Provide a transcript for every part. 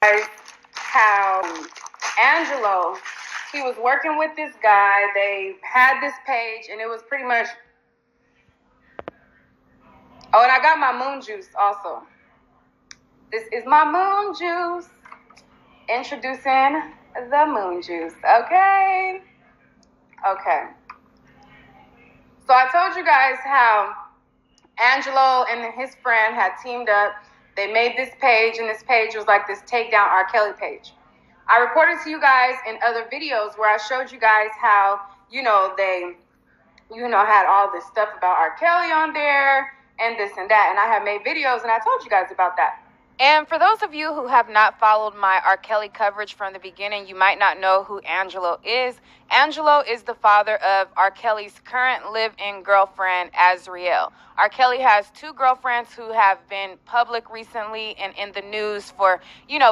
How Angelo, he was working with this guy. They had this page, and it was pretty much. Oh, and I got my moon juice also. This is my moon juice. Introducing the moon juice. Okay. So I told you guys how Angelo and his friend had teamed up. They made this page, and this page was like this take down R. Kelly page. I reported to you guys in other videos where I showed you guys how, they, had all this stuff about R. Kelly on there and this and that. And I have made videos, and I told you guys about that. And for those of you who have not followed my R. Kelly coverage from the beginning, you might not know who Angelo is. Angelo is the father of R. Kelly's current live-in girlfriend, Azriel. R. Kelly has two girlfriends who have been public recently and in the news for,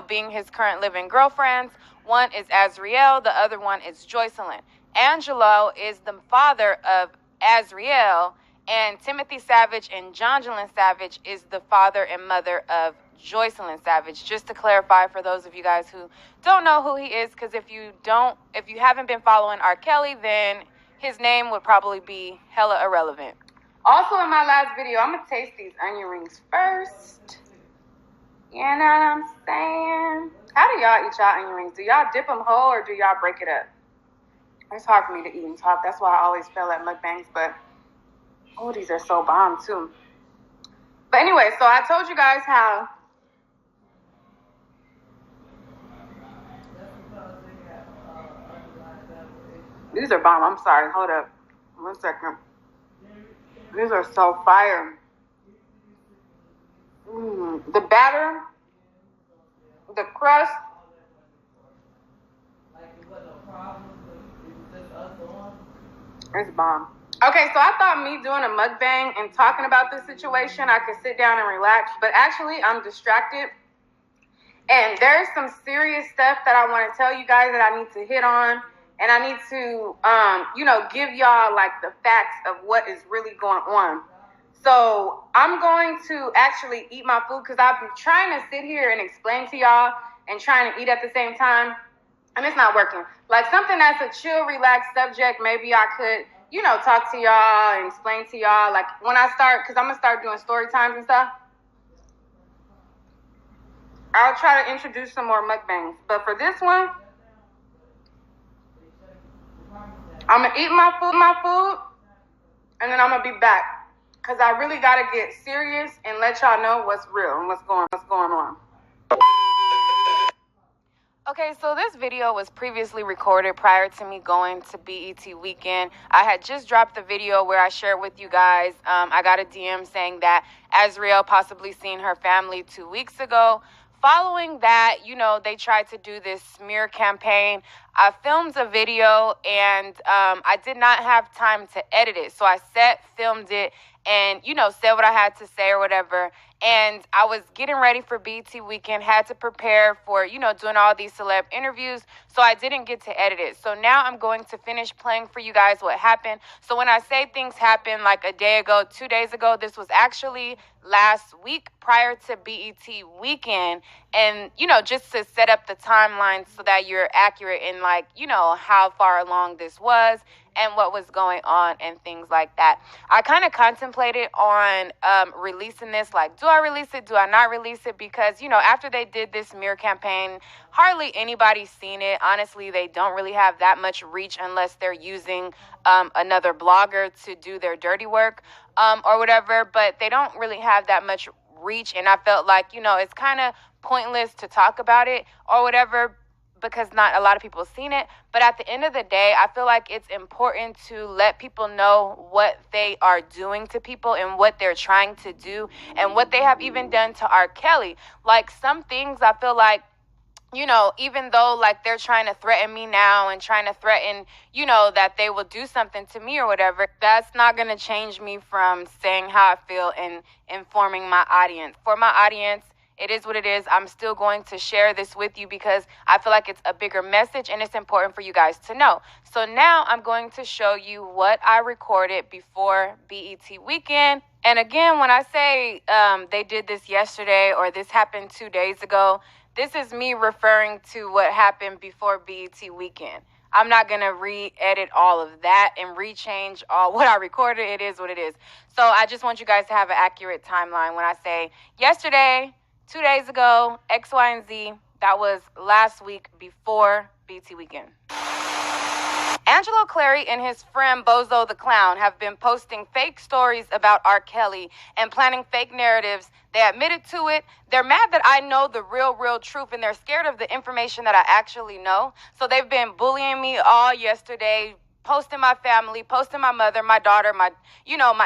being his current live-in girlfriends. One is Azriel, the other one is Joycelyn. Angelo is the father of Azriel, and Timothy Savage and Jongelyn Savage is the father and mother of Joycelyn Savage. Just to clarify for those of you guys who don't know who he is, because if you haven't been following R. Kelly, then his name would probably be hella irrelevant. Also, in my last video, I'm gonna taste these onion rings first. You know what I'm saying? How do y'all eat y'all onion rings? Do y'all dip them whole or do y'all break it up? It's hard for me to eat and talk. That's why I always fail at mukbangs. But oh, these are so bomb too. But anyway, so I told you guys how. These are bomb. I'm sorry. Hold up. 1 second. These are so fire. The batter, the crust. It's bomb. Okay, so I thought me doing a mukbang and talking about this situation, I could sit down and relax. But actually, I'm distracted. And there's some serious stuff that I want to tell you guys that I need to hit on. And I need to, give y'all like the facts of what is really going on. So I'm going to actually eat my food because I've been trying to sit here and explain to y'all and trying to eat at the same time. And it's not working. Like something that's a chill, relaxed subject, maybe I could, talk to y'all and explain to y'all. Like when I start, because I'm going to start doing story times and stuff. I'll try to introduce some more mukbangs. But for this one, I'm going to eat my food, and then I'm going to be back. Because I really got to get serious and let y'all know what's real and what's going on. Okay, so this video was previously recorded prior to me going to BET Weekend. I had just dropped the video where I shared with you guys. I got a DM saying that Azriel possibly seen her family 2 weeks ago. Following that, they tried to do this smear campaign. I filmed a video and I did not have time to edit it. So I filmed it and, said what I had to say or whatever. And I was getting ready for BET Weekend, had to prepare for, doing all these celeb interviews. So I didn't get to edit it. So now I'm going to finish playing for you guys what happened. So when I say things happened like a day ago, 2 days ago, this was actually last week prior to BET Weekend. And, just to set up the timeline so that you're accurate in how far along this was and what was going on and things like that. I kind of contemplated on releasing this. Like, do I release it? Do I not release it? Because, after they did this smear campaign, hardly anybody's seen it. Honestly, they don't really have that much reach unless they're using another blogger to do their dirty work or whatever. But they don't really have that much reach. And I felt like, it's kind of pointless to talk about it or whatever, because not a lot of people have seen it. But at the end of the day, I feel like it's important to let people know what they are doing to people and what they're trying to do and what they have even done to R. Kelly. Like some things I feel like, even though like they're trying to threaten me now and trying to threaten, that they will do something to me or whatever, that's not going to change me from saying how I feel and informing my audience. For my audience, it is what it is. I'm still going to share this with you because I feel like it's a bigger message and it's important for you guys to know. So now I'm going to show you what I recorded before BET Weekend. And again, when I say they did this yesterday or this happened 2 days ago, this is me referring to what happened before BET weekend. I'm not going to re-edit all of that and rechange all what I recorded. It is what it is. So I just want you guys to have an accurate timeline when I say yesterday, 2 days ago, X, Y, and Z. That was last week before BET weekend. Angelo Clary and his friend Bozo the Clown have been posting fake stories about R. Kelly and planning fake narratives. They admitted to it. They're mad that I know the real truth, and they're scared of the information that I actually know. So they've been bullying me all yesterday, posting my family, posting my mother, my daughter, my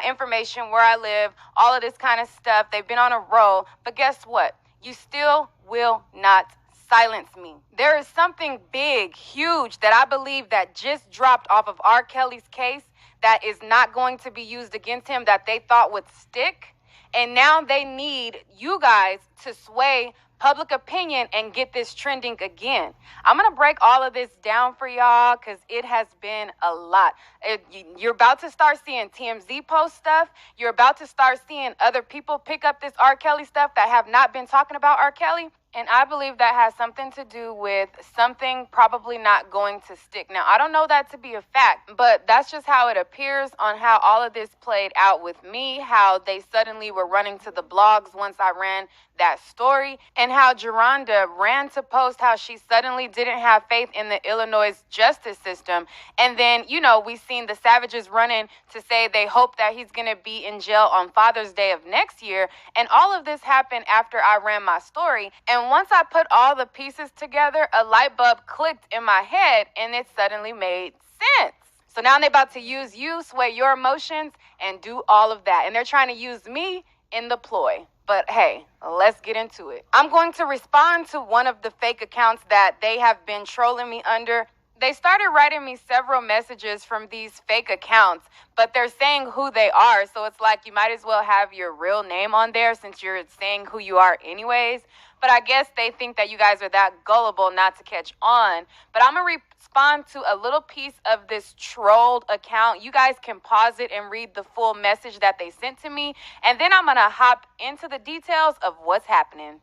information, where I live, all of this kind of stuff. They've been on a roll. But guess what? You still will not silence me. There is something big, huge that I believe that just dropped off of R. Kelly's case that is not going to be used against him, that they thought would stick. And now they need you guys to sway public opinion and get this trending again. I'm going to break all of this down for y'all because it has been a lot. You're about to start seeing TMZ post stuff. You're about to start seeing other people pick up this R. Kelly stuff that have not been talking about R. Kelly. And I believe that has something to do with something probably not going to stick. Now, I don't know that to be a fact, but that's just how it appears on how all of this played out with me, how they suddenly were running to the blogs once I ran that story, and how Geronda ran to post how she suddenly didn't have faith in the Illinois justice system. And then, we seen the Savages running to say they hope that he's going to be in jail on Father's Day of next year. And all of this happened after I ran my story. And once I put all the pieces together, a light bulb clicked in my head and it suddenly made sense. So now they're about to use you, sway your emotions, and do all of that. And they're trying to use me in the ploy. But hey, let's get into it. I'm going to respond to one of the fake accounts that they have been trolling me under. They started writing me several messages from these fake accounts, but they're saying who they are. So it's like you might as well have your real name on there since you're saying who you are anyways. But I guess they think that you guys are that gullible not to catch on. But I'm going to respond to a little piece of this trolled account. You guys can pause it and read the full message that they sent to me. And then I'm going to hop into the details of what's happening.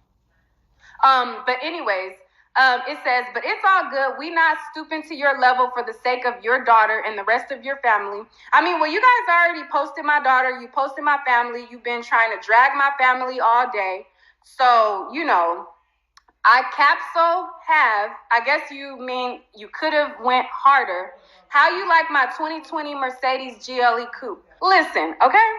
But anyways, it says, but it's all good. We not stooping to your level for the sake of your daughter and the rest of your family. I mean, well, you guys already posted my daughter. You posted my family. You've been trying to drag my family all day. So, I I guess you mean you could have went harder. How you like my 2020 Mercedes GLE Coupe? Listen, okay?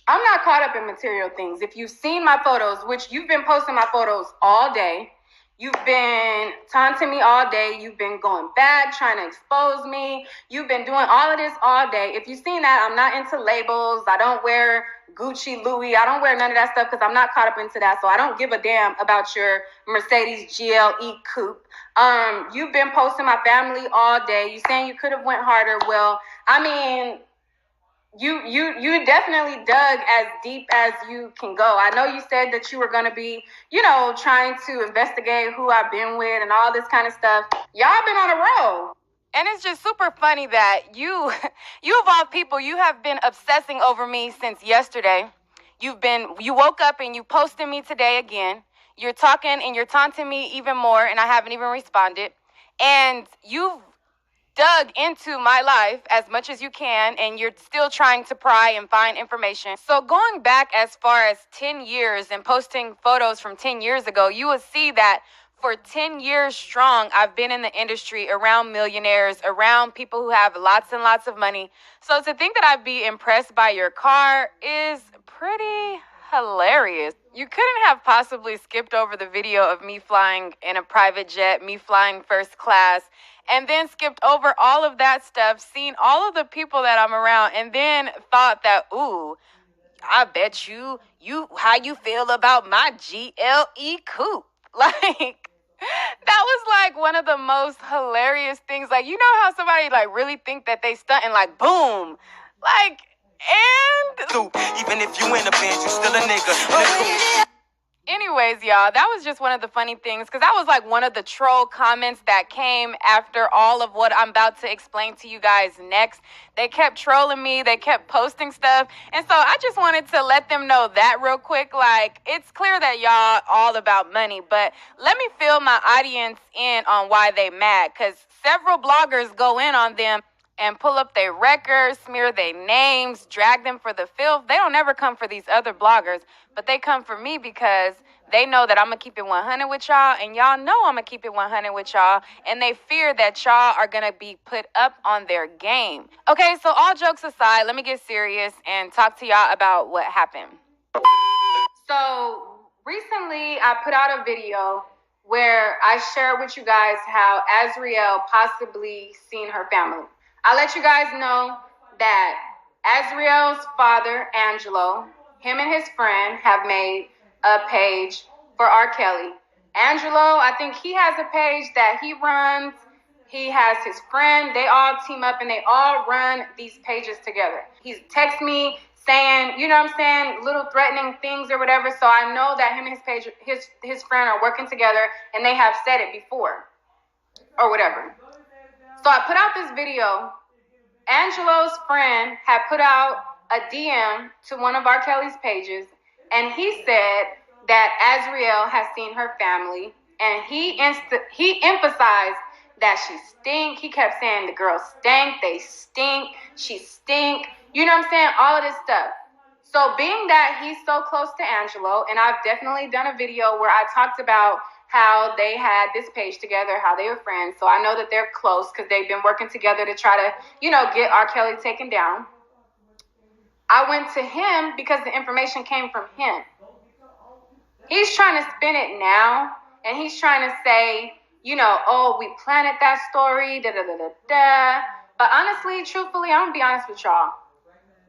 I'm not caught up in material things. If you've seen my photos, which you've been posting my photos all day, you've been taunting me all day. You've been going back, trying to expose me. You've been doing all of this all day. If you've seen that, I'm not into labels. I don't wear Gucci, Louis. I don't wear none of that stuff because I'm not caught up into that. So I don't give a damn about your Mercedes GLE Coupe. You've been posting my family all day. You saying you could have went harder. Well, I mean, you definitely dug as deep as you can go. I know you said that you were going to be, trying to investigate who I've been with and all this kind of stuff. Y'all been on a roll. And it's just super funny that you of all people, you have been obsessing over me since yesterday. You woke up and you posted me today again. You're talking and you're taunting me even more, and I haven't even responded. And you've dug into my life as much as you can, and you're still trying to pry and find information. So going back as far as 10 years and posting photos from 10 years ago, you will see that for 10 years strong, I've been in the industry around millionaires, around people who have lots and lots of money. So to think that I'd be impressed by your car is pretty hilarious. You couldn't have possibly skipped over the video of me flying in a private jet, me flying first class, and then skipped over all of that stuff, seen all of the people that I'm around, and then thought that, ooh, I bet you how you feel about my GLE Coupe. Like, that was like one of the most hilarious things. Like, you know how somebody like really think that they stunt and like, boom, like, and even if you in a band, you still a nigga. Anyways, y'all, that was just one of the funny things because that was like one of the troll comments that came after all of what I'm about to explain to you guys next. They kept trolling me, they kept posting stuff, and so I just wanted to let them know that real quick. Like, it's clear that y'all all about money, but let me fill my audience in on why they mad, because several bloggers go in on them and pull up their records, smear their names, drag them for the filth. They don't ever come for these other bloggers, but they come for me because they know that I'm going to keep it 100 with y'all, and y'all know I'm going to keep it 100 with y'all, and they fear that y'all are going to be put up on their game. Okay, so all jokes aside, let me get serious and talk to y'all about what happened. So recently I put out a video where I shared with you guys how Azriel possibly seen her family. I let you guys know that Azriel's father, Angelo, him and his friend have made a page for R. Kelly. Angelo, I think he has a page that he runs. He has his friend. They all team up and they all run these pages together. He's text me saying, you know what I'm saying, little threatening things or whatever. So I know that him and his page, his friend are working together, and they have said it before or whatever. So I put out this video. Angelo's friend had put out a DM to one of R. Kelly's pages, and he said that Azriel has seen her family, and he emphasized that she stink. He kept saying the girls stink, they stink, she stink. You know what I'm saying? All of this stuff. So being that he's so close to Angelo, and I've definitely done a video where I talked about how they had this page together, how they were friends. So I know that they're close because they've been working together to try to, get R. Kelly taken down. I went to him because the information came from him. He's trying to spin it now, and he's trying to say, oh, we planted that story, da-da-da-da-da. But honestly, truthfully, I'm going to be honest with y'all.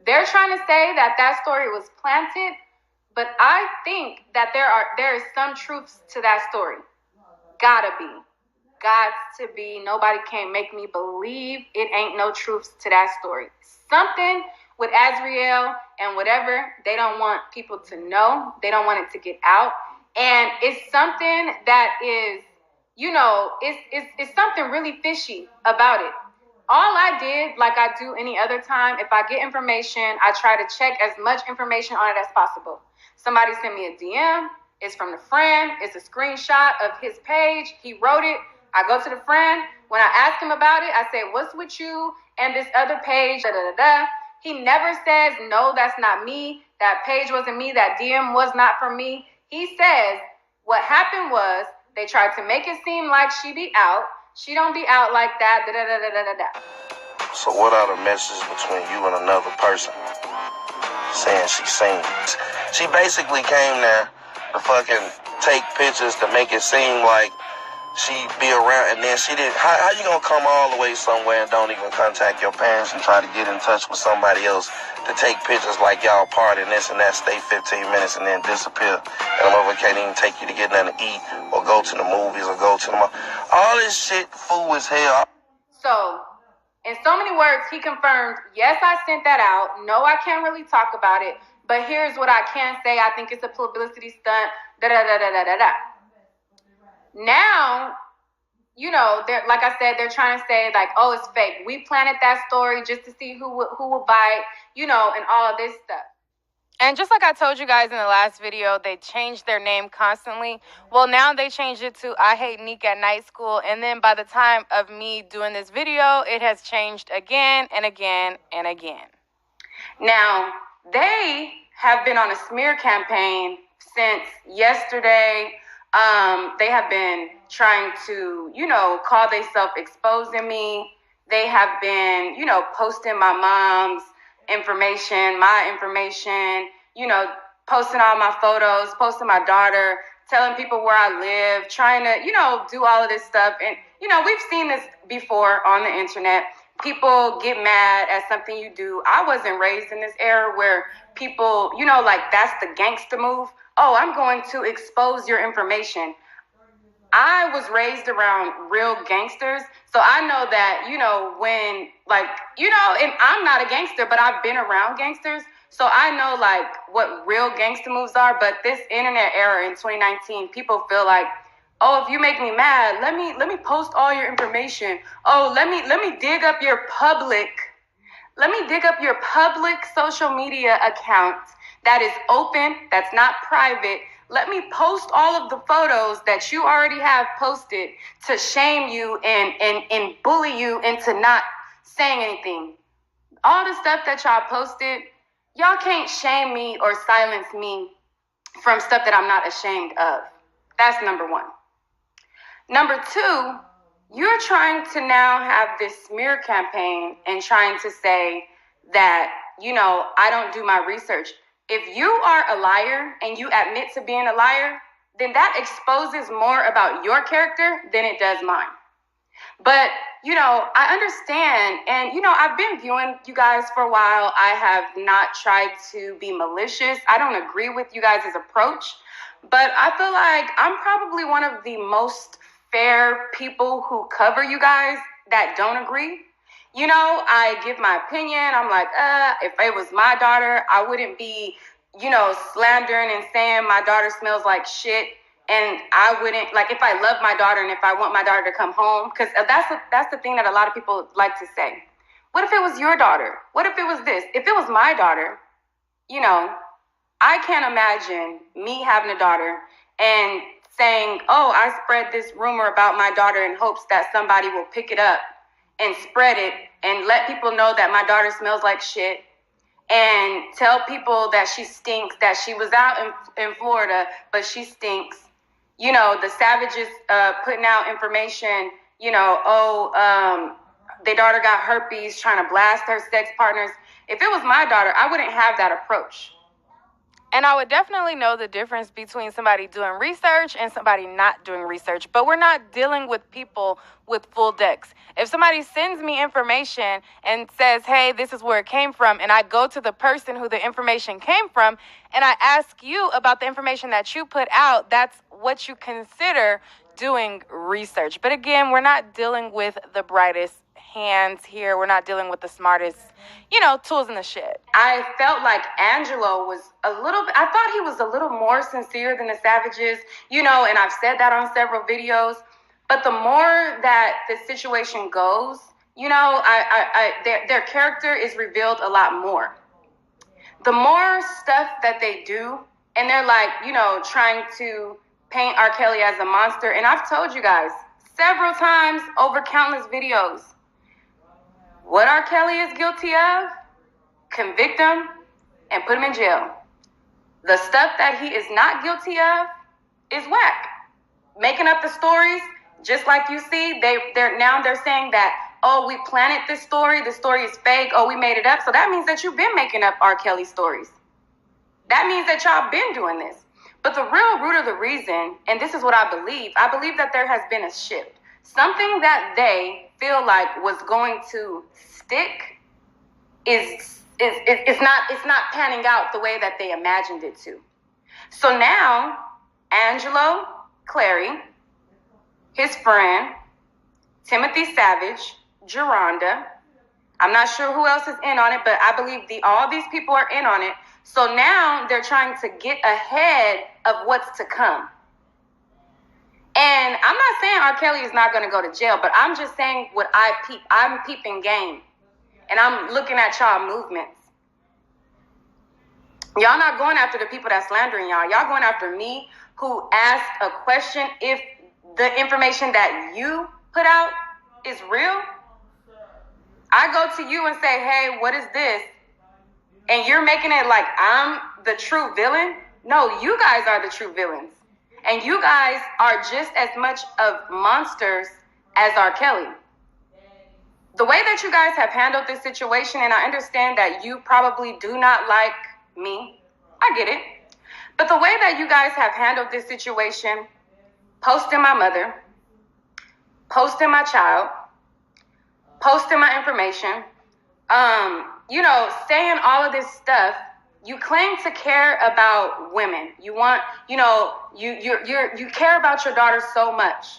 They're trying to say that that story was planted, but I think that there is some truths to that story. Gotta be. Got to be. Nobody can make me believe it ain't no truths to that story. Something with Azriel and whatever, they don't want people to know. They don't want it to get out. And it's something that is, it's something really fishy about it. All I did, like I do any other time, if I get information, I try to check as much information on it as possible. Somebody sent me a DM. It's from the friend. It's a screenshot of his page. He wrote it. I go to the friend. When I ask him about it, I say, what's with you and this other page? Da-da-da-da. He never says, no, that's not me. That page wasn't me. That DM was not for me. He says, what happened was they tried to make it seem like she be out. She don't be out like that. Da-da-da-da-da-da. So what are the messages between you and another person? Saying she's seen. She basically came there to fucking take pictures to make it seem like she be around, and then she didn't. How you gonna come all the way somewhere and don't even contact your parents and try to get in touch with somebody else to take pictures like y'all party and this and that, stay 15 minutes and then disappear, and a motherfucker can't even take you to get nothing to eat or go to the movies or go to the mall. All this shit fool as hell. So, in so many words, he confirmed, yes, I sent that out. No, I can't really talk about it, but here's what I can say. I think it's a publicity stunt. Da-da-da-da-da-da-da. Now, like I said, they're trying to say like, oh, it's fake. We planted that story just to see who would bite, and all of this stuff. And just like I told you guys in the last video, they changed their name constantly. Well, now they changed it to I Hate Neek at Night School. And then by the time of me doing this video, it has changed again and again and again. Now, they have been on a smear campaign since yesterday. They have been trying to, call themselves exposing me. They have been, posting my mom's information, my information, posting all my photos, posting my daughter, telling people where I live, trying to, do all of this stuff. And, we've seen this before on the internet. People get mad at something you do. I wasn't raised in this era where people, that's the gangster move. Oh, I'm going to expose your information. I was raised around real gangsters. So I know that, when, and I'm not a gangster, but I've been around gangsters. So I know like what real gangster moves are, but this internet era in 2019, people feel like, oh, if you make me mad, let me post all your information. Oh, let me dig up your public social media account that is open, that's not private. Let me post all of the photos that you already have posted to shame you and bully you into not saying anything. All the stuff that y'all posted, y'all can't shame me or silence me from stuff that I'm not ashamed of. That's number one. Number two, you're trying to now have this smear campaign and trying to say that, I don't do my research. If you are a liar and you admit to being a liar, then that exposes more about your character than it does mine. But, I understand. And, I've been viewing you guys for a while. I have not tried to be malicious. I don't agree with you guys' approach. But I feel like I'm probably one of the most fair people who cover you guys that don't agree. I give my opinion. I'm like, if it was my daughter, I wouldn't be, slandering and saying my daughter smells like shit. And I wouldn't, like, if I love my daughter and if I want my daughter to come home, because that's the thing that a lot of people like to say. What if it was your daughter? What if it was this? If it was my daughter, I can't imagine me having a daughter and saying, oh, I spread this rumor about my daughter in hopes that somebody will pick it up and spread it and let people know that my daughter smells like shit and tell people that she stinks, that she was out in Florida, but she stinks. The savages putting out information, their daughter got herpes, trying to blast her sex partners. If it was my daughter, I wouldn't have that approach. And I would definitely know the difference between somebody doing research and somebody not doing research. But we're not dealing with people with full decks. If somebody sends me information and says, hey, this is where it came from, and I go to the person who the information came from, and I ask you about the information that you put out, that's what you consider doing research. But again, we're not dealing with the brightest hands here. We're not dealing with the smartest, tools in the shed. I felt like Angelo was I thought he was a little more sincere than the savages, and I've said that on several videos. But the more that the situation goes, their character is revealed a lot more. The more stuff that they do, and they're like, trying to paint R. Kelly as a monster. And I've told you guys several times over countless videos, what R. Kelly is guilty of, convict him and put him in jail. The stuff that he is not guilty of is whack. Making up the stories, just like you see, they're saying that, oh, we planted this story, the story is fake, oh, we made it up. So that means that you've been making up R. Kelly stories. That means that y'all been doing this. But the real root of the reason, and this is what I believe that there has been a shift. Something that they feel like was going to stick is not panning out the way that they imagined it to. So now, Angelo Clary, his friend, Timothy Savage, Geronda, I'm not sure who else is in on it, but I believe all these people are in on it. So now they're trying to get ahead of what's to come. And I'm not saying R. Kelly is not going to go to jail, but I'm just saying what I peep. I'm peeping game. And I'm looking at y'all movements. Y'all not going after the people that's slandering y'all. Y'all going after me who asked a question if the information that you put out is real. I go to you and say, hey, what is this? And you're making it like I'm the true villain. No, you guys are the true villains. And you guys are just as much of monsters as R. Kelly. The way that you guys have handled this situation, and I understand that you probably do not like me. I get it. But the way that you guys have handled this situation, posting my mother, posting my child, posting my information, saying all of this stuff, you claim to care about women. You want, you care about your daughter so much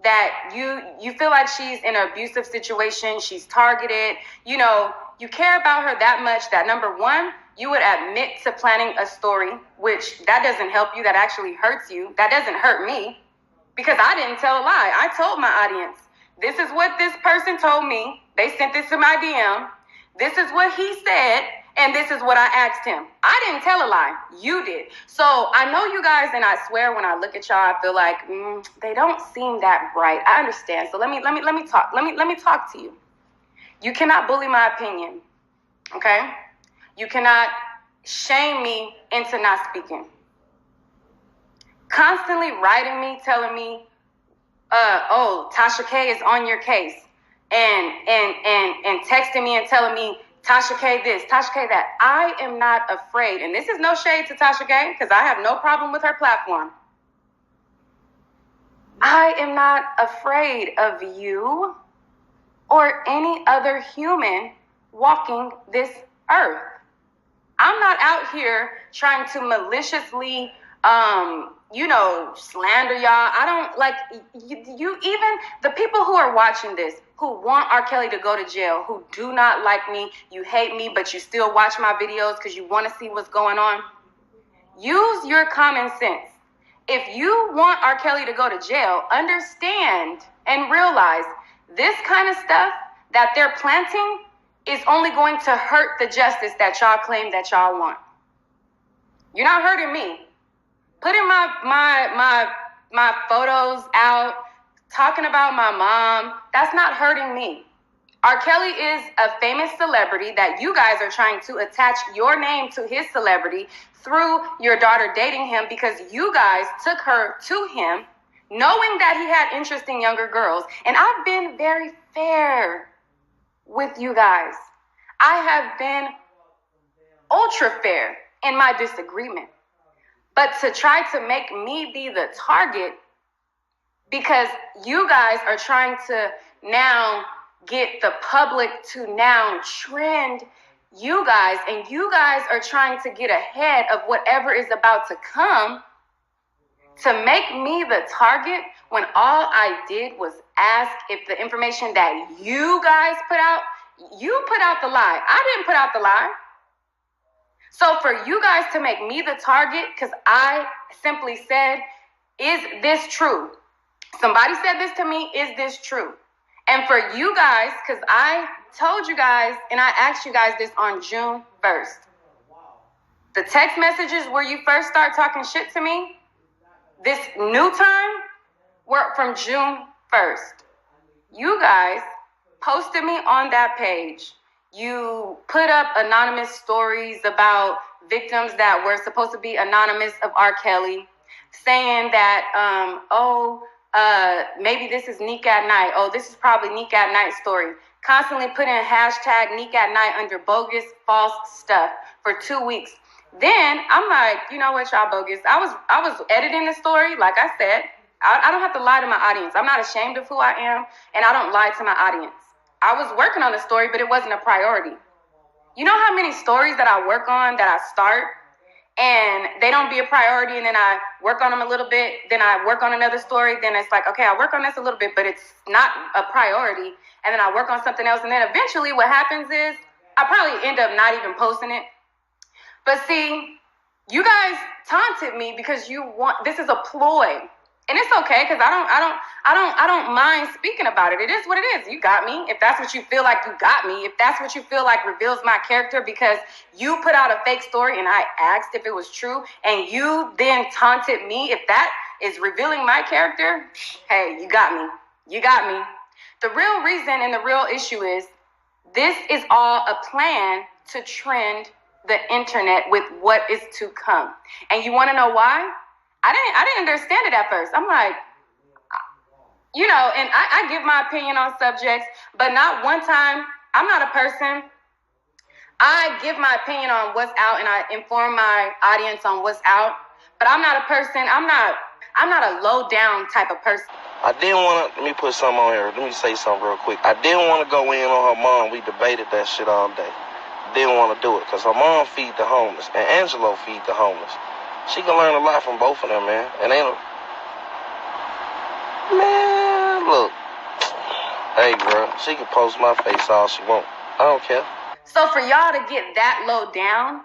that you feel like she's in an abusive situation. She's targeted. You care about her that much that, number one, you would admit to planning a story, which that doesn't help you, that actually hurts you. That doesn't hurt me, because I didn't tell a lie. I told my audience, this is what this person told me. They sent this to my DM. This is what he said, and this is what I asked him. I didn't tell a lie. You did. So I know you guys, and I swear when I look at y'all, I feel like they don't seem that bright. I understand. So let me talk. Let me talk to you. You cannot bully my opinion. Okay? You cannot shame me into not speaking. Constantly writing me, telling me, oh, Tasha K is on your case. And texting me and telling me, Tasha K this, Tasha K that. I am not afraid. And this is no shade to Tasha K, because I have no problem with her platform. I am not afraid of you or any other human walking this earth. I'm not out here trying to maliciously, slander y'all. I don't like you, even the people who are watching this, who want R. Kelly to go to jail, who do not like me, you hate me, but you still watch my videos because you want to see what's going on. Use your common sense. If you want R. Kelly to go to jail, understand and realize this kind of stuff that they're planting is only going to hurt the justice that y'all claim that y'all want. You're not hurting me. Putting my photos out, talking about my mom, that's not hurting me. R. Kelly is a famous celebrity that you guys are trying to attach your name to his celebrity through your daughter dating him, because you guys took her to him knowing that he had interest in younger girls. And I've been very fair with you guys. I have been ultra fair in my disagreement. But to try to make me be the target because you guys are trying to now get the public to now trend you guys, and you guys are trying to get ahead of whatever is about to come, to make me the target when all I did was ask if the information that you guys put out, you put out the lie. I didn't put out the lie. So for you guys to make me the target because I simply said, is this true? Somebody said this to me, is this true? And for you guys, because I told you guys, and I asked you guys this on June 1st. The text messages where you first start talking shit to me, this new time, were from June 1st. You guys posted me on that page. You put up anonymous stories about victims that were supposed to be anonymous of R. Kelly, saying that, maybe this is Neek at Night. Oh, this is probably Neek at Night story. Constantly putting hashtag Neek at Night under bogus, false stuff for 2 weeks. Then I'm like, you know what, y'all bogus. I was editing the story, like I said. I don't have to lie to my audience. I'm not ashamed of who I am, and I don't lie to my audience. I was working on the story, but it wasn't a priority. You know how many stories that I work on, that I start, and they don't be a priority, and then I work on them a little bit, then I work on another story, then it's like, okay, I work on this a little bit, but it's not a priority, and then I work on something else, and then eventually what happens is I probably end up not even posting it. But see, you guys taunted me because this is a ploy. And it's okay, because I don't mind speaking about it. It is what it is. You got me. If that's what you feel like, you got me. If that's what you feel like reveals my character because you put out a fake story and I asked if it was true and you then taunted me, if that is revealing my character, hey, you got me. You got me. The real reason and the real issue is this is all a plan to trend the internet with what is to come. And you want to know why? I didn't understand it at first. I'm like, and I give my opinion on subjects, but not one time. I'm not a person. I give my opinion on what's out and I inform my audience on what's out, but I'm not a person. I'm not a low down type of person. I didn't want to, let me put something on here. Let me say something real quick. I didn't want to go in on her mom. We debated that shit all day. Didn't want to do it because her mom feed the homeless and Angelo feed the homeless. She can learn a lot from both of them, man. And man, look. Hey, bro, she can post my face all she want. I don't care. So for y'all to get that low down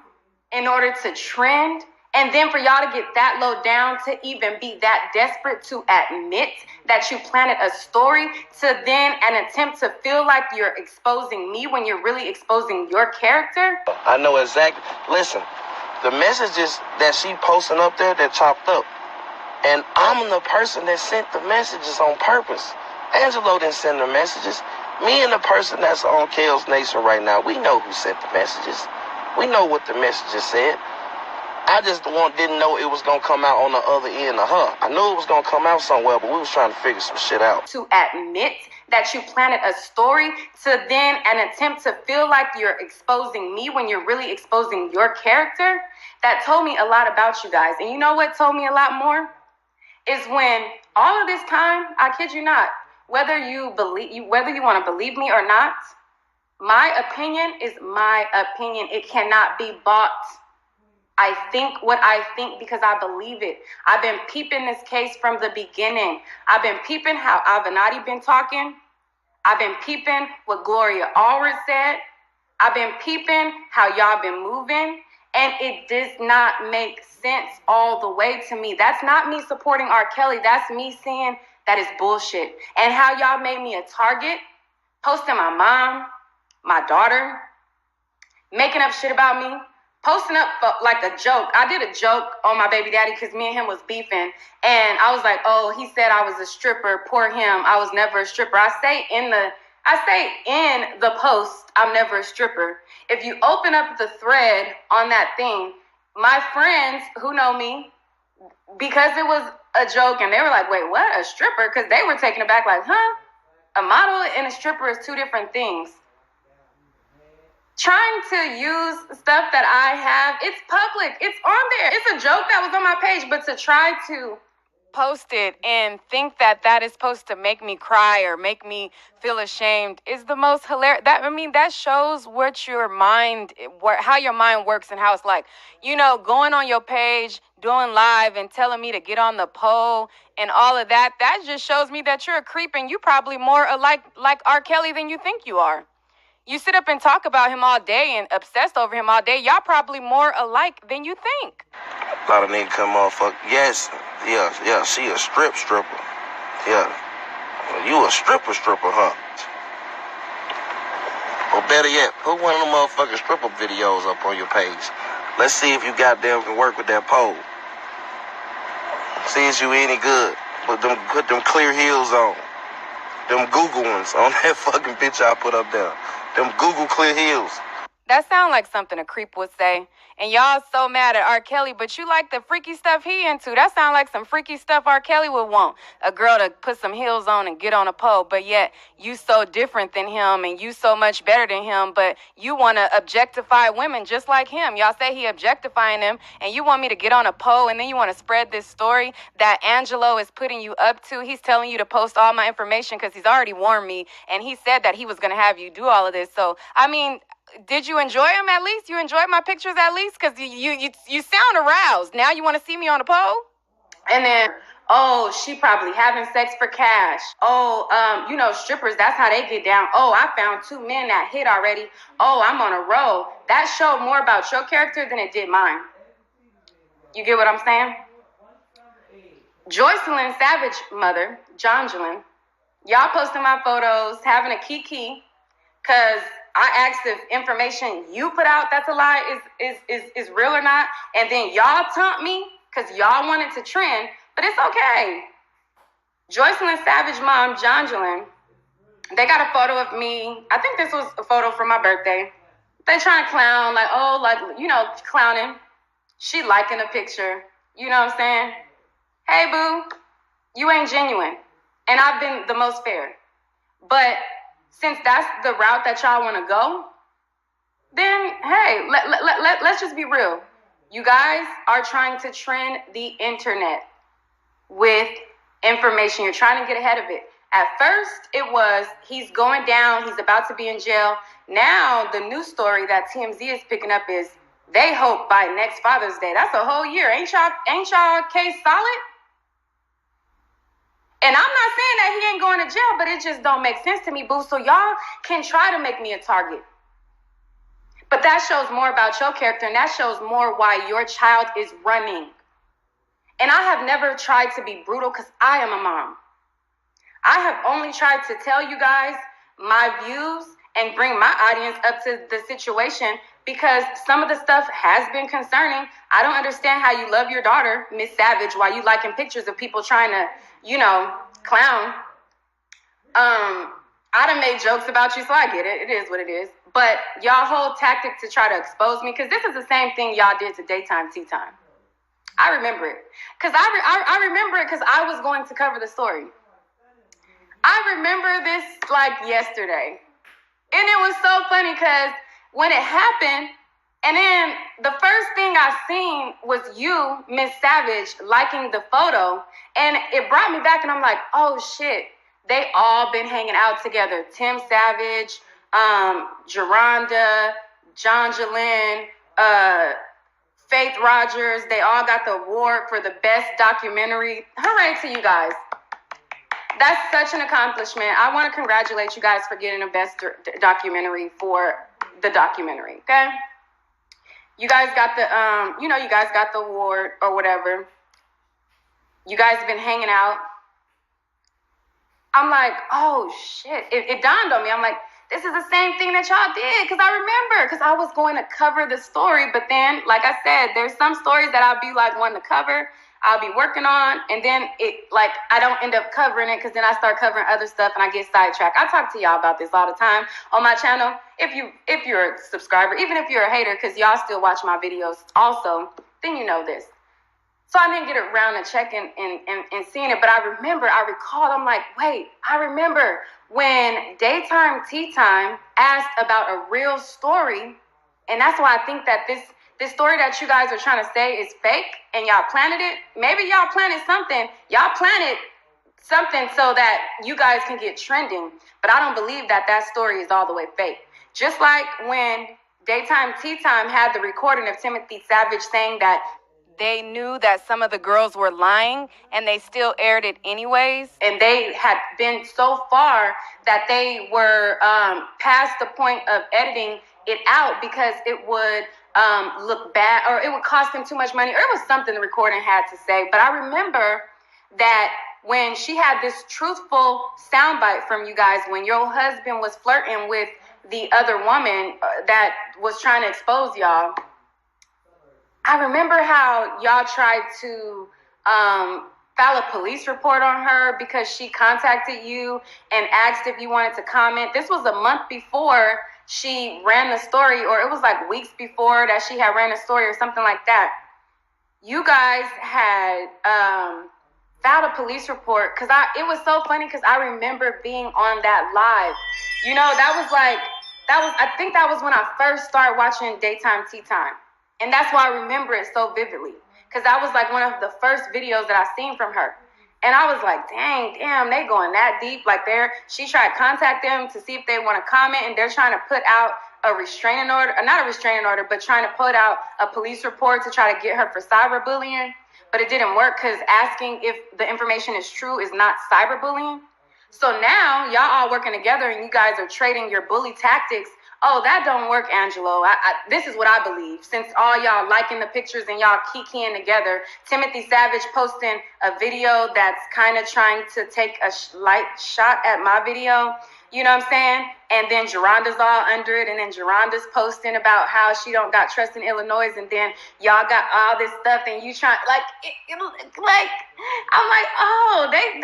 in order to trend. And then for y'all to get that low down, to even be that desperate to admit that you planted a story, to then an attempt to feel like you're exposing me when you're really exposing your character. I know exactly. Listen, the messages that she posting up there, they're chopped up. And I'm the person that sent the messages on purpose. Angelo didn't send the messages. Me and the person that's on Kale's Nation right now, we know who sent the messages. We know what the messages said. I just didn't know it was going to come out on the other end of her. I knew it was going to come out somewhere, but we was trying to figure some shit out. To admit that you planted a story, to then an attempt to feel like you're exposing me when you're really exposing your character, that told me a lot about you guys. And you know what told me a lot more? Is when all of this time, I kid you not, whether you want to believe me or not, my opinion is my opinion. It cannot be bought. I think what I think because I believe it. I've been peeping this case from the beginning. I've been peeping how Avenatti been talking. I've been peeping what Gloria Allred said. I've been peeping how y'all been moving. And it does not make sense all the way to me. That's not me supporting R. Kelly. That's me saying that is bullshit. And how y'all made me a target, posting my mom, my daughter, making up shit about me. Posting up like a joke. I did a joke on my baby daddy because me and him was beefing. And I was like, oh, he said I was a stripper. Poor him. I was never a stripper. I say in the post, I'm never a stripper. If you open up the thread on that thing, my friends who know me, because it was a joke and they were like, wait, what? A stripper? Because they were taken aback like, huh? A model and a stripper is two different things. Trying to use stuff that I have, it's public, it's on there. It's a joke that was on my page, but to try to post it and think that that is supposed to make me cry or make me feel ashamed is the most hilarious. That shows what your mind, how your mind works and how it's like, going on your page, doing live and telling me to get on the pole and all of that. That just shows me that you're a creep and you probably more like R. Kelly than you think you are. You sit up and talk about him all day and obsessed over him all day. Y'all probably more alike than you think. A lot of niggas come motherfucker. Yes, yeah, she a stripper. Yeah. Well, you a stripper, huh? Or better yet, put one of them motherfucking stripper videos up on your page. Let's see if you goddamn can work with that pole. See if you any good. Put them clear heels on. Them Google ones on that fucking picture I put up there. Them Google clear heels. That sounds like something a creep would say. And y'all so mad at R. Kelly, but you like the freaky stuff he into. That sounds like some freaky stuff R. Kelly would want. A girl to put some heels on and get on a pole. But yet, you so different than him and you so much better than him. But you want to objectify women just like him. Y'all say he objectifying them. And you want me to get on a pole. And then you want to spread this story that Angelo is putting you up to. He's telling you to post all my information because he's already warned me. And he said that he was going to have you do all of this. So, did you enjoy them at least? You enjoyed my pictures at least? Because you sound aroused. Now you want to see me on the pole? And then, oh, she probably having sex for cash. Oh, strippers, that's how they get down. Oh, I found 2 men that hit already. Oh, I'm on a roll. That showed more about your character than it did mine. You get what I'm saying? Joycelyn Savage mother, Jongelyn, y'all posting my photos, having a kiki, because I asked if information you put out that's a lie is real or not. And then y'all taunt me because y'all wanted to trend, but it's okay. Joycelyn Savage mom, Jongelyn, they got a photo of me. I think this was a photo from my birthday. They trying to clown, clowning. She liking a picture. You know what I'm saying? Hey, boo, you ain't genuine. And I've been the most fair. But since that's the route that y'all want to go, then, hey, let's just be real. You guys are trying to trend the internet with information. You're trying to get ahead of it. At first, it was he's going down. He's about to be in jail. Now, the new story that TMZ is picking up is they hope by next Father's Day. That's a whole year. Ain't y'all case solid? And I'm not saying that he ain't going to jail, but it just don't make sense to me, boo. So y'all can try to make me a target. But that shows more about your character, and that shows more why your child is running. And I have never tried to be brutal because I am a mom. I have only tried to tell you guys my views and bring my audience up to the situation because some of the stuff has been concerning. I don't understand how you love your daughter, Miss Savage, while you liking pictures of people trying to, clown. I done made jokes about you, so I get it. It is what it is. But y'all whole tactic to try to expose me, because this is the same thing y'all did to Daytime Tea Time. I remember it. Because I remember it because I was going to cover the story. I remember this like yesterday. And it was so funny because when it happened, and then the first thing I seen was you, Miss Savage, liking the photo. And it brought me back and I'm like, oh shit, they all been hanging out together. Tim Savage, Geronda, John Jalen, Faith Rogers, they all got the award for the best documentary. Hooray to you guys. That's such an accomplishment. I want to congratulate you guys for getting a best documentary for the documentary, okay? You guys got the, you guys got the award or whatever. You guys have been hanging out. I'm like, oh shit. It dawned on me. I'm like, this is the same thing that y'all did. Because I remember, because I was going to cover the story. But then, like I said, there's some stories that I'll be like wanting to cover. I'll be working on, and then I don't end up covering it because then I start covering other stuff and I get sidetracked. I talk to y'all about this all the time on my channel. If you're a subscriber, even if you're a hater, because y'all still watch my videos also, then you know this. So I didn't get around to checking and seeing it, but I recalled, I'm like, wait, I remember when Daytime Tea Time asked about a real story, and that's why I think that this story that you guys are trying to say is fake and y'all planted it. Maybe y'all planted something. Y'all planted something so that you guys can get trending. But I don't believe that story is all the way fake. Just like when Daytime Tea Time had the recording of Timothy Savage saying that they knew that some of the girls were lying and they still aired it anyways. And they had been so far that they were past the point of editing it out because it would look bad, or it would cost them too much money, or it was something the recording had to say. But I remember that when she had this truthful soundbite from you guys, when your husband was flirting with the other woman that was trying to expose y'all, I remember how y'all tried to file a police report on her because she contacted you and asked if you wanted to comment. This was a month before she ran the story, or it was like weeks before that she had ran a story or something like that. You guys had filed a police report because it was so funny because I remember being on that live. I think that was when I first started watching Daytime Tea Time. And that's why I remember it so vividly, because that was like one of the first videos that I seen from her. And I was like, damn, they going that deep. Like she tried to contact them to see if they want to comment, and they're trying to put out a restraining order, not a restraining order, but trying to put out a police report to try to get her for cyberbullying. But it didn't work because asking if the information is true is not cyberbullying. So now y'all all working together and you guys are trading your bully tactics. Oh, that don't work, Angelo. This is what I believe. Since all y'all liking the pictures and y'all kikiing together, Timothy Savage posting a video that's kind of trying to take a light shot at my video. You know what I'm saying? And then Geronda's all under it. And then Geronda's posting about how she don't got trust in Illinois. And then y'all got all this stuff and you trying, I'm like, oh, they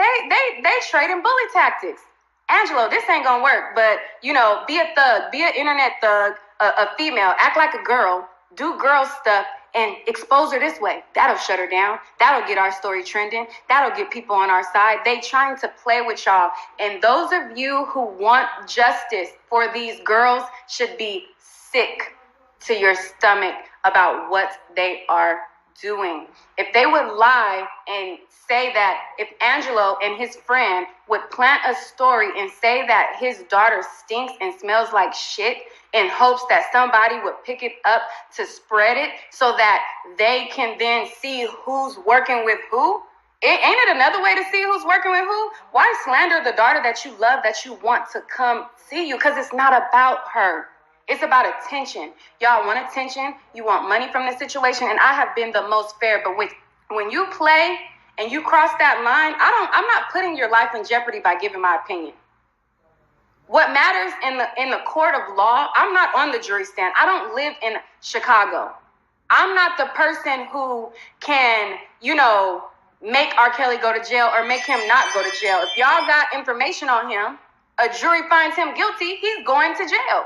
trading bully tactics. Angelo, this ain't gonna work, but, be a thug, be an internet thug, a female, act like a girl, do girl stuff, and expose her this way. That'll shut her down. That'll get our story trending. That'll get people on our side. They trying to play with y'all. And those of you who want justice for these girls should be sick to your stomach about what they are doing. If they would lie and say that if Angelo and his friend would plant a story and say that his daughter stinks and smells like shit in hopes that somebody would pick it up to spread it so that they can then see who's working with who, ain't it another way to see who's working with who? Why slander the daughter that you love, that you want to come see you? Because it's not about her. It's about attention. Y'all want attention. You want money from the situation. And I have been the most fair. But when you play and you cross that line, I'm not putting your life in jeopardy by giving my opinion. What matters in the court of law, I'm not on the jury stand. I don't live in Chicago. I'm not the person who can, make R. Kelly go to jail or make him not go to jail. If y'all got information on him, a jury finds him guilty, he's going to jail.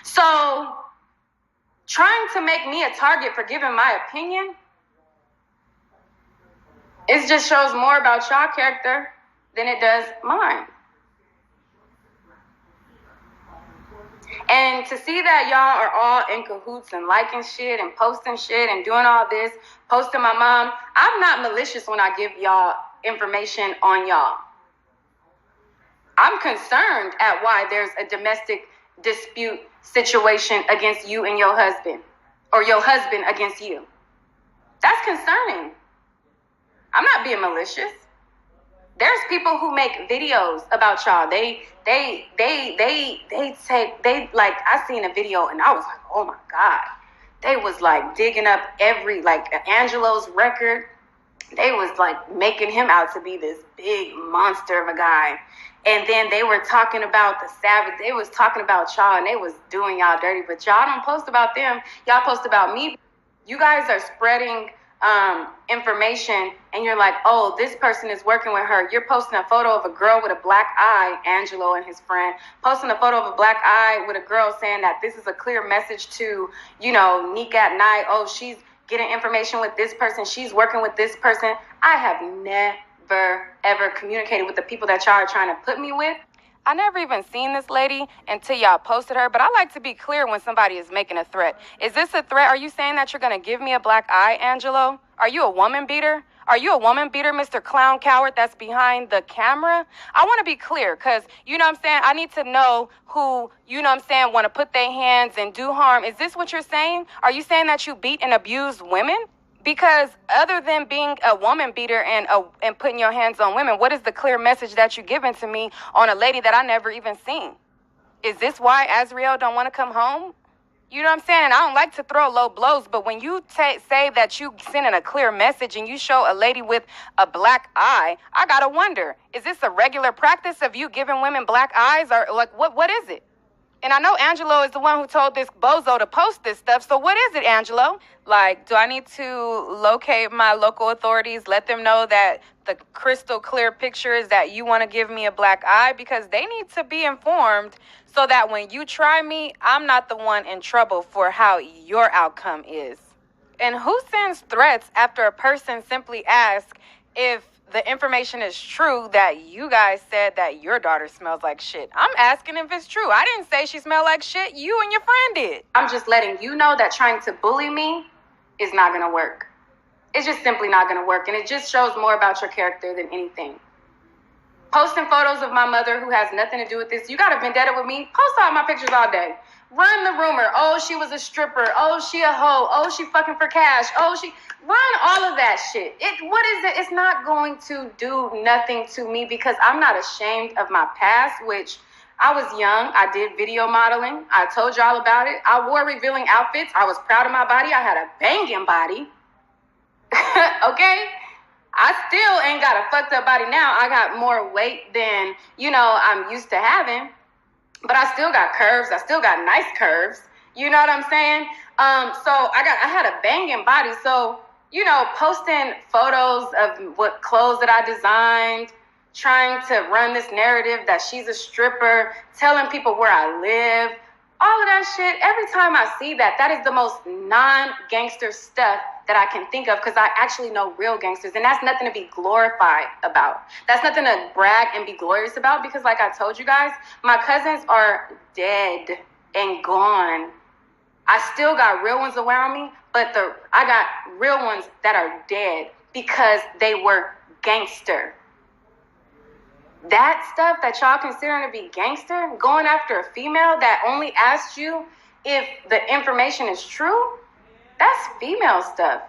So, trying to make me a target for giving my opinion, it just shows more about y'all character than it does mine. And to see that y'all are all in cahoots and liking shit and posting shit and doing all this, posting my mom, I'm not malicious when I give y'all information on y'all. I'm concerned at why there's a domestic dispute situation against you and your husband, or your husband against you. That's concerning. I'm not being malicious. There's people who make videos about y'all. I seen a video and I was like, oh my God. They was like digging up Angelo's record. They was like making him out to be this big monster of a guy. And then they were talking about the Savage. They was talking about y'all and they was doing y'all dirty. But y'all don't post about them. Y'all post about me. You guys are spreading information and you're like, oh, this person is working with her. You're posting a photo of a girl with a black eye, Angelo and his friend, posting a photo of a black eye with a girl saying that this is a clear message to, Neek at night. Oh, she's getting information with this person. She's working with this person. I have never, ever communicated with the people that y'all are trying to put me with. I never even seen this lady until y'all posted her, but I like to be clear when somebody is making a threat. Is this a threat? Are you saying that you're going to give me a black eye, Angelo? Are you a woman beater? Are you a woman beater, Mr. Clown Coward that's behind the camera? I want to be clear because, I need to know who, want to put their hands and do harm. Is this what you're saying? Are you saying that you beat and abuse women? Because other than being a woman beater and putting your hands on women, what is the clear message that you're giving to me on a lady that I never even seen? Is this why Azriel don't want to come home? You know what I'm saying? And I don't like to throw low blows, but when you say that you sending a clear message and you show a lady with a black eye, I gotta wonder, is this a regular practice of you giving women black eyes, or like what is it? And I know Angelo is the one who told this bozo to post this stuff. So what is it, Angelo? Like, do I need to locate my local authorities, let them know that the crystal clear picture is that you want to give me a black eye? Because they need to be informed so that when you try me, I'm not the one in trouble for how your outcome is. And who sends threats after a person simply asks if the information is true that you guys said that your daughter smells like shit? I'm asking if it's true. I didn't say she smelled like shit. You and your friend did. I'm just letting you know that trying to bully me is not going to work. It's just simply not going to work. And it just shows more about your character than anything. Posting photos of my mother who has nothing to do with this. You got a vendetta with me? Post all my pictures all day. Run the rumor. Oh, she was a stripper. Oh, she a hoe. Oh, she fucking for cash. Oh, run all of that shit. What is it? It's not going to do nothing to me because I'm not ashamed of my past, which I was young. I did video modeling. I told y'all about it. I wore revealing outfits. I was proud of my body. I had a banging body. Okay? I still ain't got a fucked up body now. I got more weight than, I'm used to having. But I still got curves. I still got nice curves. You know what I'm saying? So I had a banging body. So, posting photos of what clothes that I designed, trying to run this narrative that she's a stripper, telling people where I live, all of that shit. Every time I see that, that is the most non-gangster stuff that I can think of because I actually know real gangsters. And that's nothing to be glorified about. That's nothing to brag and be glorious about because like I told you guys, my cousins are dead and gone. I still got real ones around me, but I got real ones that are dead because they were gangster. That stuff that y'all considering to be gangster, going after a female that only asked you if the information is true, that's female stuff.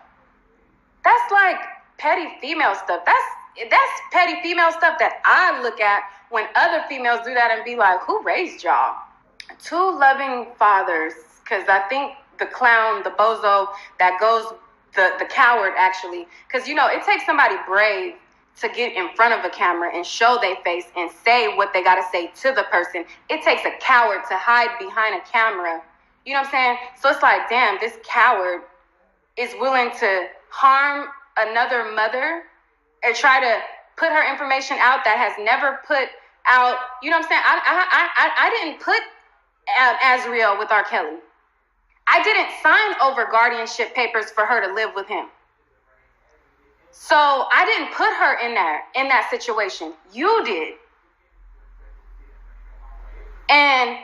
That's like petty female stuff. That's petty female stuff that I look at when other females do that and be like, who raised y'all? two loving fathers, because I think the clown, the bozo that goes, the coward actually, because, you know, it takes somebody brave to get in front of a camera and show their face and say what they got to say to the person. It takes a coward to hide behind a camera. You know what I'm saying? So it's like, damn, this coward is willing to harm another mother and try to put her information out that has never put out. You know what I'm saying? I didn't put Azriel with R. Kelly. I didn't sign over guardianship papers for her to live with him. So I didn't put her in that situation. You did. And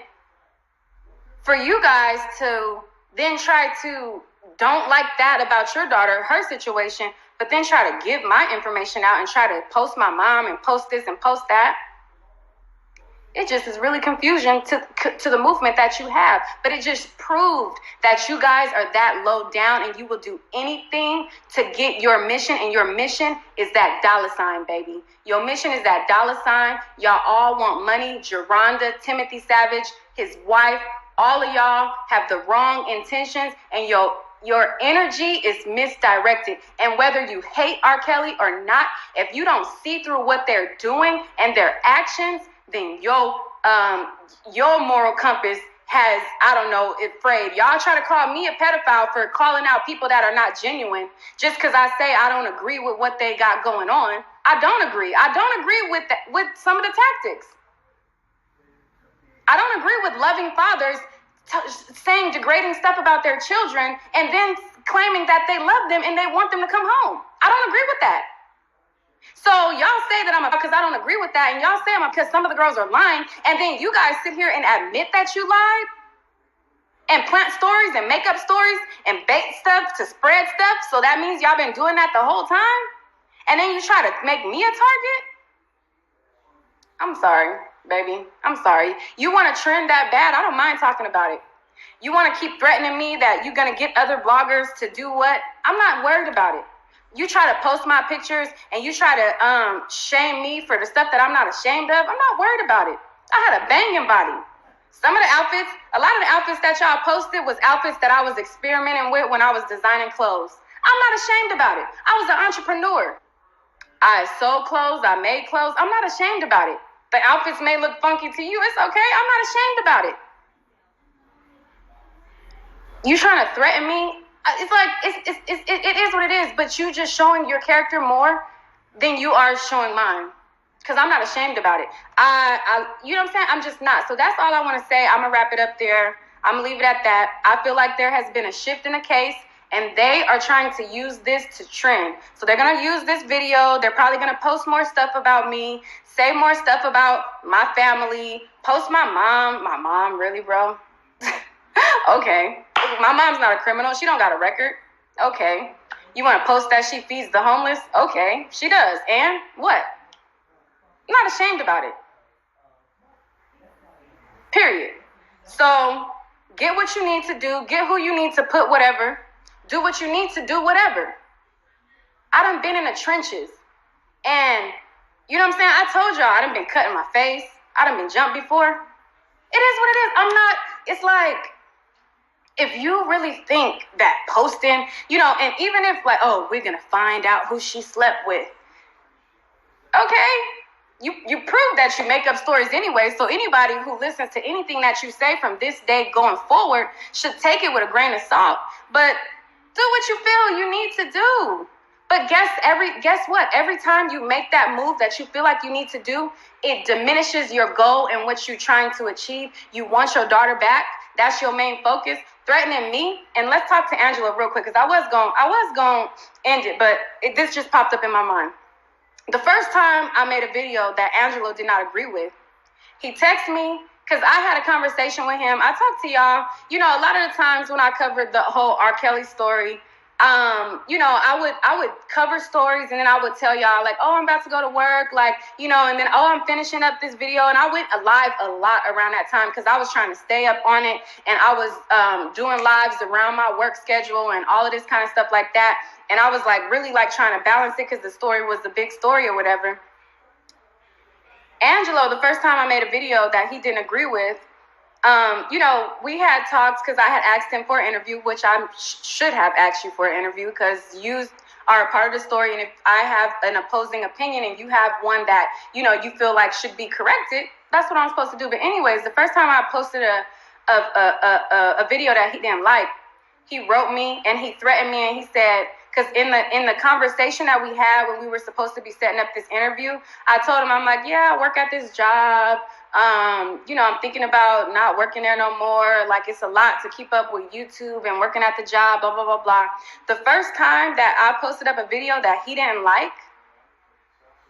for you guys to then try to don't like that about your daughter, her situation, but then try to give my information out and try to post my mom and post this and post that, it just is really confusion to the movement that you have. But it just proved that you guys are that low down and you will do anything to get your mission. And your mission is that dollar sign, baby. Your mission is that dollar sign. Y'all all want money. Geronda, Timothy Savage, his wife, all of y'all have the wrong intentions, and your energy is misdirected. And whether you hate R. Kelly or not, if you don't see through what they're doing and their actions, then your moral compass has, I don't know, it's frayed. Y'all try to call me a pedophile for calling out people that are not genuine just because I say I don't agree with what they got going on. I don't agree. I don't agree with some of the tactics. I don't agree with loving fathers saying degrading stuff about their children and then claiming that they love them and they want them to come home. I don't agree with that. So y'all say that I'm because I don't agree with that, and y'all say I'm because some of the girls are lying, and then you guys sit here and admit that you lied and plant stories and make up stories and bait stuff to spread stuff. So that means y'all been doing that the whole time, and then you try to make me a target? I'm sorry, baby. I'm sorry. You want to trend that bad? I don't mind talking about it. You want to keep threatening me that you're going to get other bloggers to do what? I'm not worried about it. You try to post my pictures and you try to shame me for the stuff that I'm not ashamed of. I'm not worried about it. I had a banging body. Some of the outfits, a lot of the outfits that y'all posted was outfits that I was experimenting with when I was designing clothes. I'm not ashamed about it. I was an entrepreneur. I sold clothes. I made clothes. I'm not ashamed about it. The outfits may look funky to you. It's okay. I'm not ashamed about it. You trying to threaten me? It's like, it is what it is, but you just showing your character more than you are showing mine. Because I'm not ashamed about it. You know what I'm saying? I'm just not. So that's all I want to say. I'm going to wrap it up there. I'm going to leave it at that. I feel like there has been a shift in the case, and they are trying to use this to trend. So they're going to use this video. They're probably going to post more stuff about me, say more stuff about my family, post my mom. My mom, really, bro? Okay. My mom's not a criminal. She don't got a record. Okay. You want to post that she feeds the homeless? Okay. She does. And what? I'm not ashamed about it. Period. So get what you need to do. Get who you need to put whatever. Do what you need to do whatever. I done been in the trenches. And you know what I'm saying? I told y'all I done been cut in my face. I done been jumped before. It is what it is. I'm not, it's like, if you really think that posting, you know, and even if like, oh, we're going to find out who she slept with. Okay. You prove that you make up stories anyway. So anybody who listens to anything that you say from this day going forward should take it with a grain of salt. But do what you feel you need to do. But guess what? Every time you make that move that you feel like you need to do, it diminishes your goal and what you're trying to achieve. You want your daughter back. That's your main focus. Threatening me. And let's talk to Angela real quick, because I was going to end it, but this just popped up in my mind. The first time I made a video that Angelo did not agree with, he texted me because I had a conversation with him. I talked to y'all, you know, a lot of the times when I covered the whole R. Kelly story, you know, I would cover stories and then I would tell y'all like, oh, I'm about to go to work, like, you know, and then, oh, I'm finishing up this video. And I went live a lot around that time because I was trying to stay up on it, and I was doing lives around my work schedule and all of this kind of stuff like that. And I was like really like trying to balance it because the story was the big story or whatever. Angelo, the first time I made a video that he didn't agree with, We had talks because I had asked him for an interview, which I should have asked you for an interview because you are a part of the story. And if I have an opposing opinion and you have one that, you feel like should be corrected, that's what I'm supposed to do. But anyways, the first time I posted a video that he didn't like, he wrote me and he threatened me and he said, because in the conversation that we had when we were supposed to be setting up this interview, I told him, I'm like, yeah, I work at this job. I'm thinking about not working there no more. Like, it's a lot to keep up with YouTube and working at the job, blah, blah, blah, blah. The first time that I posted up a video that he didn't like,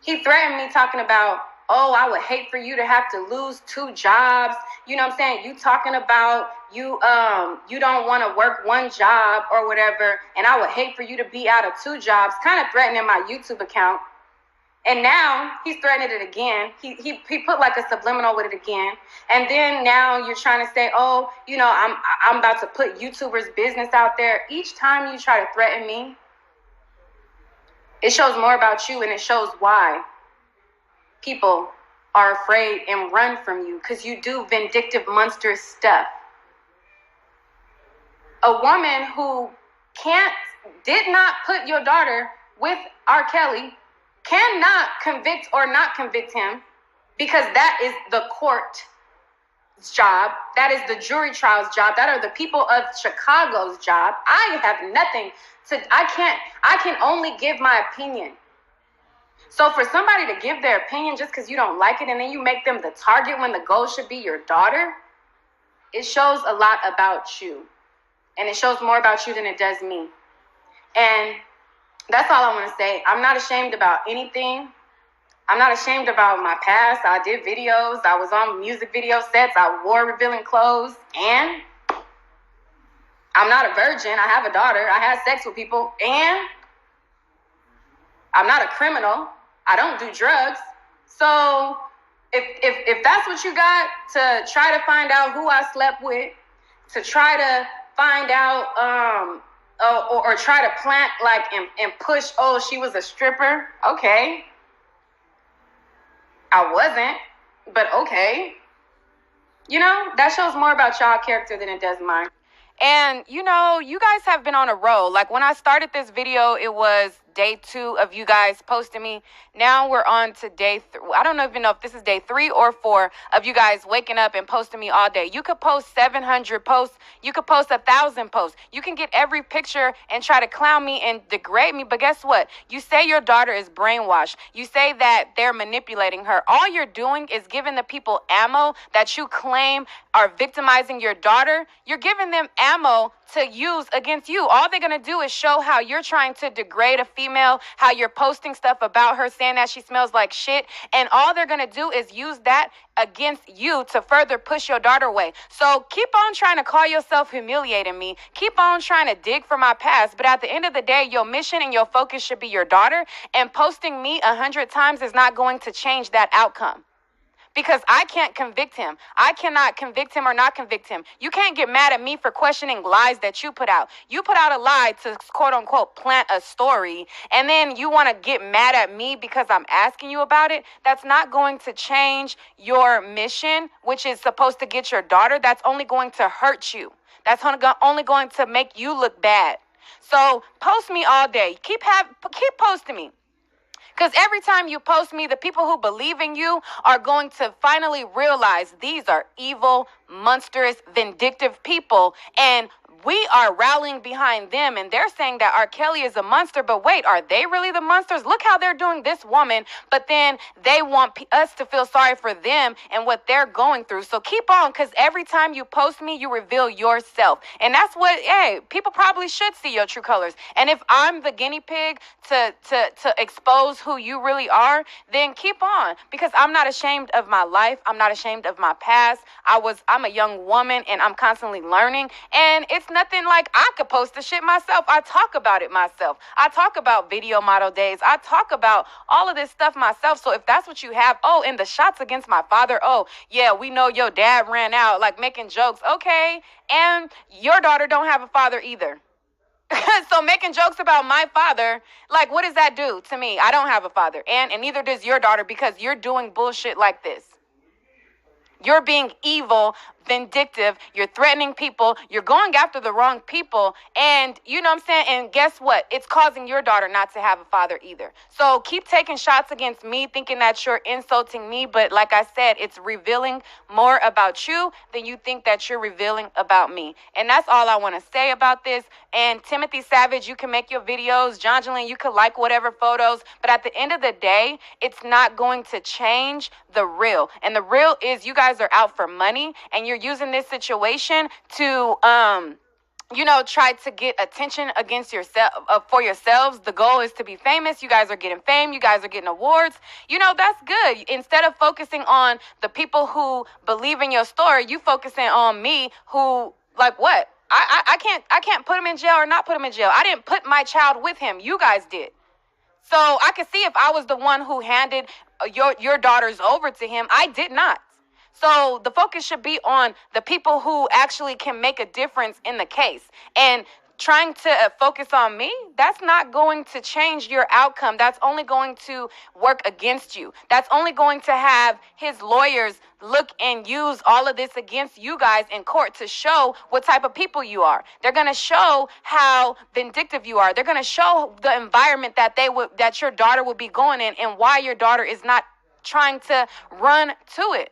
he threatened me talking about, oh, I would hate for you to have to lose 2 jobs. You know what I'm saying? You talking about you don't want to work one job or whatever, and I would hate for you to be out of 2 jobs, kind of threatening my YouTube account. And now he's threatening it again. He put like a subliminal with it again. And then now you're trying to say, oh, I'm about to put YouTubers' business out there. Each time you try to threaten me, it shows more about you, and it shows why people are afraid and run from you, because you do vindictive, monstrous stuff. A woman who did not put your daughter with R. Kelly cannot convict or not convict him, because that is the court's job. That is the jury trial's job. That are the people of Chicago's job. I have nothing I can only give my opinion. So for somebody to give their opinion just because you don't like it, and then you make them the target when the goal should be your daughter, it shows a lot about you. And it shows more about you than it does me. And that's all I want to say. I'm not ashamed about anything. I'm not ashamed about my past. I did videos. I was on music video sets. I wore revealing clothes. And I'm not a virgin. I have a daughter. I had sex with people. And I'm not a criminal. I don't do drugs. So if that's what you got to try to find out who I slept with, to try to find out or try to plant like and push, oh, she was a stripper. Okay. I wasn't, but okay. That shows more about y'all character than it does mine. And, you guys have been on a roll. Like, when I started this video, it was day 2 of you guys posting me. Now we're on to day 3. I don't even know if this is day 3 or 4 of you guys waking up and posting me all day. You could post 700 posts. You could post 1,000 posts. You can get every picture and try to clown me and degrade me. But guess what? You say your daughter is brainwashed. You say that they're manipulating her. All you're doing is giving the people ammo that you claim are victimizing your daughter. You're giving them ammo to use against you. All they're going to do is show how you're trying to degrade a female, how you're posting stuff about her, saying that she smells like shit. And all they're going to do is use that against you to further push your daughter away. So keep on trying to call yourself humiliating me. Keep on trying to dig for my past. But at the end of the day, your mission and your focus should be your daughter. And posting me 100 times is not going to change that outcome. Because I can't convict him. I cannot convict him or not convict him. You can't get mad at me for questioning lies that you put out. You put out a lie to, quote unquote, plant a story, and then you want to get mad at me because I'm asking you about it. That's not going to change your mission, which is supposed to get your daughter. That's only going to hurt you. That's only going to make you look bad. So post me all day. Keep posting me. Because every time you post me, the people who believe in you are going to finally realize these are evil, monstrous, vindictive people. And we are rallying behind them, and they're saying that R. Kelly is a monster. But wait, are they really the monsters? Look how they're doing this woman, but then they want us to feel sorry for them and what they're going through. So keep on, because every time you post me, you reveal yourself. And that's what, people probably should see your true colors. And if I'm the guinea pig to expose who you really are, then keep on, because I'm not ashamed of my life. I'm not ashamed of my past. I'm a young woman, and I'm constantly learning. And it's nothing like I could post the shit myself. I talk about it myself. I talk about video model days. I talk about all of this stuff myself. So if that's what you have, and the shots against my father, yeah, we know your dad ran out, like making jokes. Okay. And your daughter don't have a father either. So making jokes about my father, like, what does that do to me? I don't have a father. And neither does your daughter, because you're doing bullshit like this. You're being evil vindictive, you're threatening people, you're going after the wrong people, and you know what I'm saying? And guess what? It's causing your daughter not to have a father either. So keep taking shots against me, thinking that you're insulting me, but like I said, it's revealing more about you than you think that you're revealing about me. And that's all I want to say about this. And Timothy Savage, you can make your videos. John Jalen, you can like whatever photos, but at the end of the day, it's not going to change the real. And the real is you guys are out for money, and you're using this situation to try to get attention against yourself, for yourselves. The goal is to be famous. You guys are getting fame. You guys are getting awards. That's good. Instead of focusing on the people who believe in your story, you focusing on me who, like, what? I can't put him in jail or not put him in jail. I didn't put my child with him. You guys did. So I could see if I was the one who handed your daughters over to him. I did not. So the focus should be on the people who actually can make a difference in the case. And trying to focus on me, that's not going to change your outcome. That's only going to work against you. That's only going to have his lawyers look and use all of this against you guys in court to show what type of people you are. They're going to show how vindictive you are. They're going to show the environment that your daughter will be going in, and why your daughter is not trying to run to it.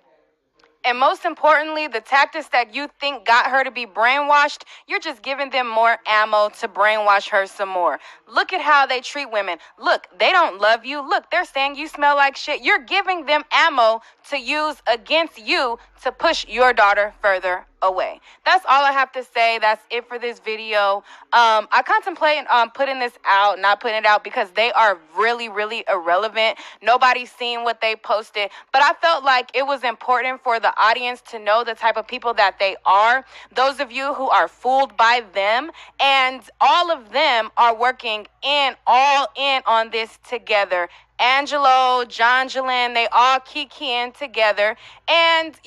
And most importantly, the tactics that you think got her to be brainwashed, you're just giving them more ammo to brainwash her some more. Look at how they treat women. Look, they don't love you. Look, they're saying you smell like shit. You're giving them ammo to use against you to push your daughter further away. That's all I have to say. That's it for this video. I contemplate putting this out, not putting it out, because they are really, really irrelevant. Nobody's seen what they posted, but I felt like it was important for the audience to know the type of people that they are. Those of you who are fooled by them, and all of them are working all in on this together. Angelo, John Jalen, they all kikiing together. And,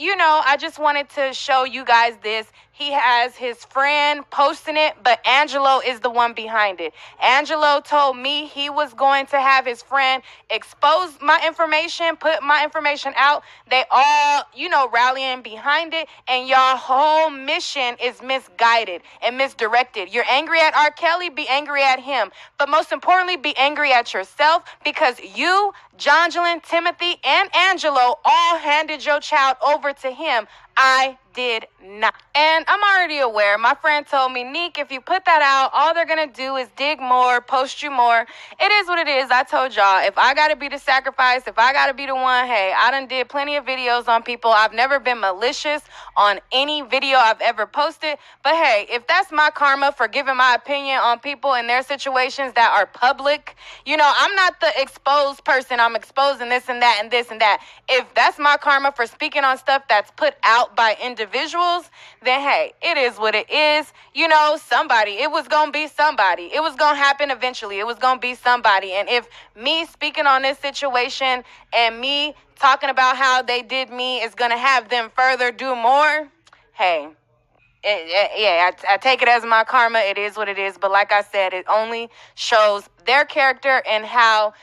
I just wanted to show you guys this. He has his friend posting it, but Angelo is the one behind it. Angelo told me he was going to have his friend expose my information, put my information out. They all, rallying behind it, and your whole mission is misguided and misdirected. You're angry at R. Kelly, be angry at him. But most importantly, be angry at yourself, because you, John Jalen, Timothy, and Angelo all handed your child over to him. I did not. And I'm already aware. My friend told me, Neek, if you put that out, all they're going to do is dig more, post you more. It is what it is. I told y'all, if I got to be the sacrifice, if I got to be the one, hey, I done did plenty of videos on people. I've never been malicious on any video I've ever posted. But hey, if that's my karma for giving my opinion on people in their situations that are public, I'm not the exposed person. I'm exposing this and that and this and that. If that's my karma for speaking on stuff that's put out by individuals, then hey, it is what it is. Somebody, it was gonna be somebody. It was gonna happen eventually. It was gonna be somebody. And if me speaking on this situation and me talking about how they did me is gonna have them further do more, hey, I take it as my karma. It is what it is. But like I said, it only shows their character and how,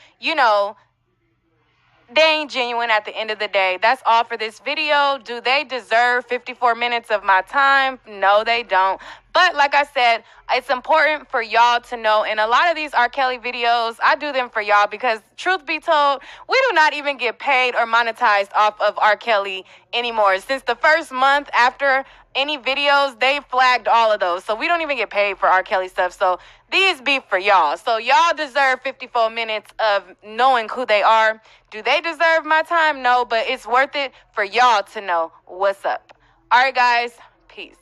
they ain't genuine at the end of the day. That's all for this video. Do they deserve 54 minutes of my time? No, they don't. But like I said, it's important for y'all to know. And a lot of these R. Kelly videos, I do them for y'all because, truth be told, we do not even get paid or monetized off of R. Kelly anymore. Since the first month after any videos, they flagged all of those. So we don't even get paid for R. Kelly stuff. So these be for y'all. So y'all deserve 54 minutes of knowing who they are. Do they deserve my time? No, but it's worth it for y'all to know what's up. All right, guys. Peace.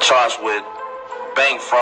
Charged with bank fraud.